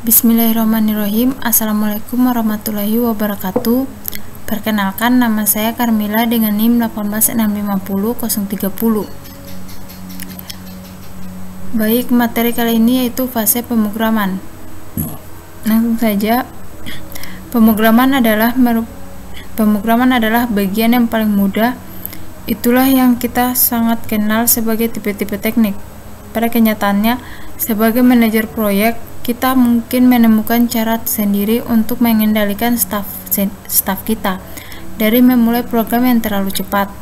Bismillahirrahmanirrahim. Assalamualaikum warahmatullahi wabarakatuh. Perkenalkan, nama saya Carmila dengan NIM 18650.030. Baik, materi kali ini yaitu fase pemrograman. Langsung saja, pemrograman adalah bagian yang paling mudah. Itulah yang kita sangat kenal sebagai tipe-tipe teknik. Pada kenyataannya, sebagai manajer proyek, kita mungkin menemukan cara sendiri untuk mengendalikan staf kita, dari memulai program yang terlalu cepat.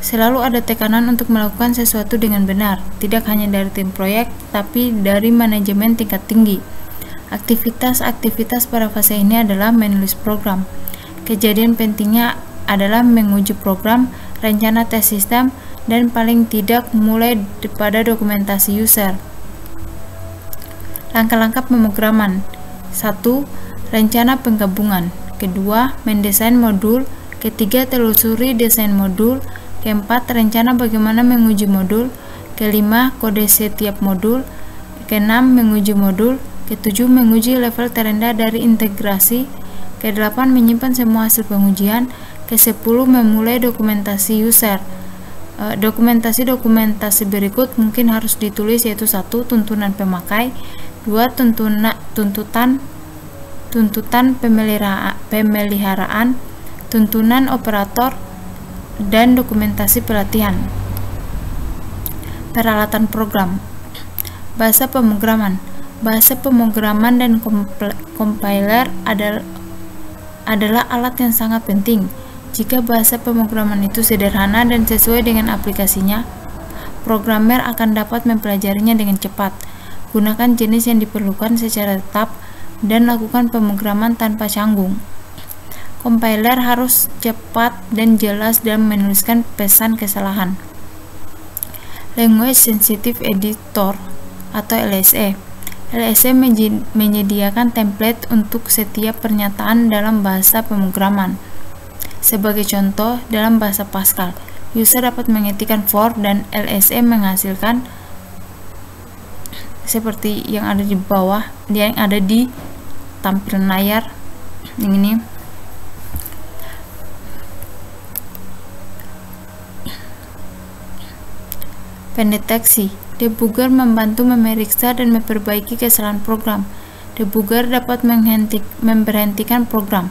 Selalu ada tekanan untuk melakukan sesuatu dengan benar, tidak hanya dari tim proyek, tapi dari manajemen tingkat tinggi. Aktivitas pada fase ini adalah menulis program. Kejadian pentingnya adalah menguji program, rencana tes sistem, dan paling tidak mulai pada dokumentasi user. Langkah-langkah pemrograman. 1. Rencana penggabungan. Kedua, mendesain modul. Ketiga, telusuri desain modul. Keempat, rencana bagaimana menguji modul. Kelima, kode setiap modul. Keenam, menguji modul. Ketujuh, menguji level terendah dari integrasi. Kedelapan, menyimpan semua hasil pengujian. Kesepuluh, memulai dokumentasi user. Dokumentasi berikut mungkin harus ditulis, yaitu 1. Tuntunan pemakai. 2. Tuntutan pemeliharaan, tuntunan operator, dan dokumentasi pelatihan. Peralatan program. Bahasa pemrograman. Bahasa pemrograman dan compiler adalah alat yang sangat penting. Jika bahasa pemrograman itu sederhana dan sesuai dengan aplikasinya, programmer akan dapat mempelajarinya dengan cepat. Gunakan jenis yang diperlukan secara tetap dan lakukan pemrograman tanpa canggung. Compiler harus cepat dan jelas dalam menuliskan pesan kesalahan. Language Sensitive Editor atau LSE. LSE menyediakan template untuk setiap pernyataan dalam bahasa pemrograman. Sebagai contoh, dalam bahasa Pascal, user dapat mengetikkan for dan LSE menghasilkan seperti yang ada di bawah, yang ada di tampilan layar ini. Pendeteksi. Debugger membantu memeriksa dan memperbaiki kesalahan program. Debugger dapat memberhentikan program,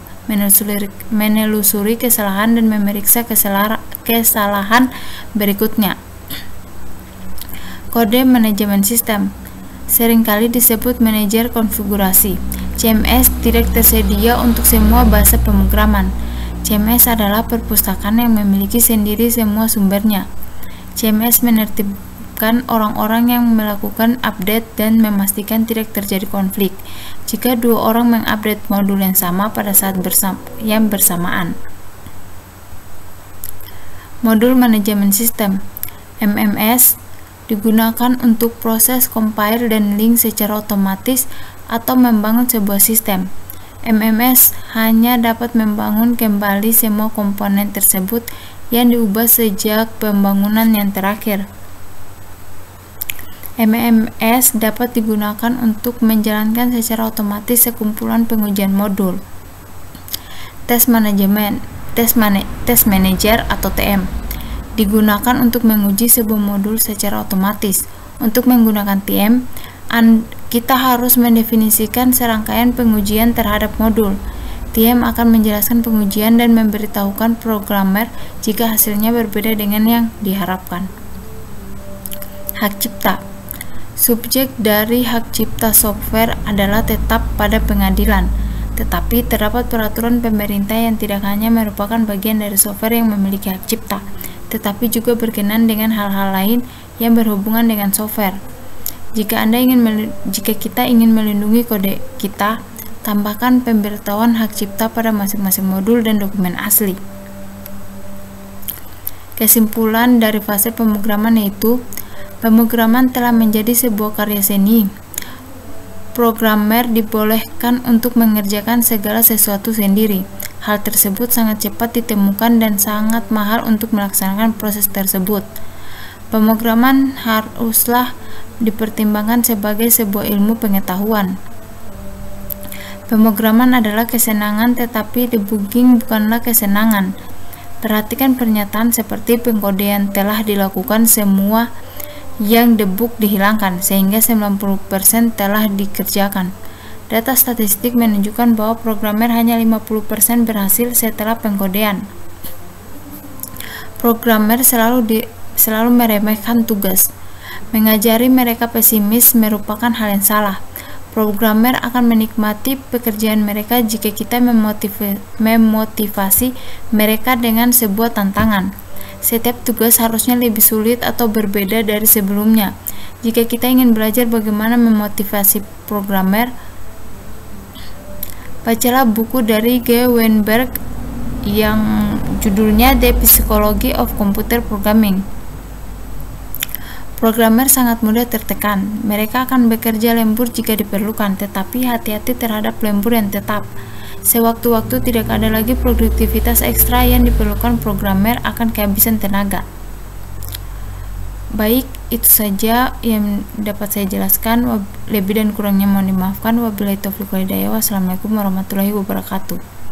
menelusuri kesalahan, dan memeriksa kesalahan berikutnya. Kode manajemen sistem seringkali disebut manajer konfigurasi. CMS tidak tersedia untuk semua bahasa pemrograman. CMS adalah perpustakaan yang memiliki sendiri semua sumbernya. CMS menertibkan orang-orang yang melakukan update dan memastikan tidak terjadi konflik jika dua orang mengupdate modul yang sama pada saat yang bersamaan. Modul manajemen sistem MMS digunakan untuk proses compile dan link secara otomatis atau membangun sebuah sistem. MMS hanya dapat membangun kembali semua komponen tersebut yang diubah sejak pembangunan yang terakhir. MMS dapat digunakan untuk menjalankan secara otomatis sekumpulan pengujian modul. Test Manager atau TM digunakan untuk menguji sebuah modul secara otomatis. Untuk menggunakan TM, kita harus mendefinisikan serangkaian pengujian terhadap modul. TM akan menjelaskan pengujian dan memberitahukan programmer jika hasilnya berbeda dengan yang diharapkan. Hak cipta. Subjek dari hak cipta software adalah tetap pada pengadilan, tetapi terdapat peraturan pemerintah yang tidak hanya merupakan bagian dari software yang memiliki hak cipta, tetapi juga berkenan dengan hal-hal lain yang berhubungan dengan software. Jika kita ingin melindungi kode kita, tambahkan pemberitahuan hak cipta pada masing-masing modul dan dokumen asli. Kesimpulan dari fase pemrograman yaitu, pemrograman telah menjadi sebuah karya seni. Programmer dibolehkan untuk mengerjakan segala sesuatu sendiri. Hal tersebut sangat cepat ditemukan dan sangat mahal untuk melaksanakan proses tersebut. Pemrograman haruslah dipertimbangkan sebagai sebuah ilmu pengetahuan. Pemrograman adalah kesenangan, tetapi debugging bukanlah kesenangan. Perhatikan pernyataan seperti pengkodean telah dilakukan, semua yang debug dihilangkan, sehingga 90% telah dikerjakan. Data statistik menunjukkan bahwa programmer hanya 50% berhasil setelah pengkodean. Programmer selalu meremehkan tugas. Mengajari mereka pesimis merupakan hal yang salah. Programmer akan menikmati pekerjaan mereka jika kita memotivasi mereka dengan sebuah tantangan. Setiap tugas harusnya lebih sulit atau berbeda dari sebelumnya. Jika kita ingin belajar bagaimana memotivasi programmer, bacalah buku dari G. Weinberg yang judulnya The Psychology of Computer Programming. Programmer sangat mudah tertekan. Mereka akan bekerja lembur jika diperlukan, tetapi hati-hati terhadap lembur yang tetap. Sewaktu-waktu tidak ada lagi produktivitas ekstra yang diperlukan, programmer akan kehabisan tenaga. Baik, itu saja yang dapat saya jelaskan. Lebih dan kurangnya mohon dimaafkan. Wabillahi taufiq wal hidayah. Wassalamualaikum warahmatullahi wabarakatuh.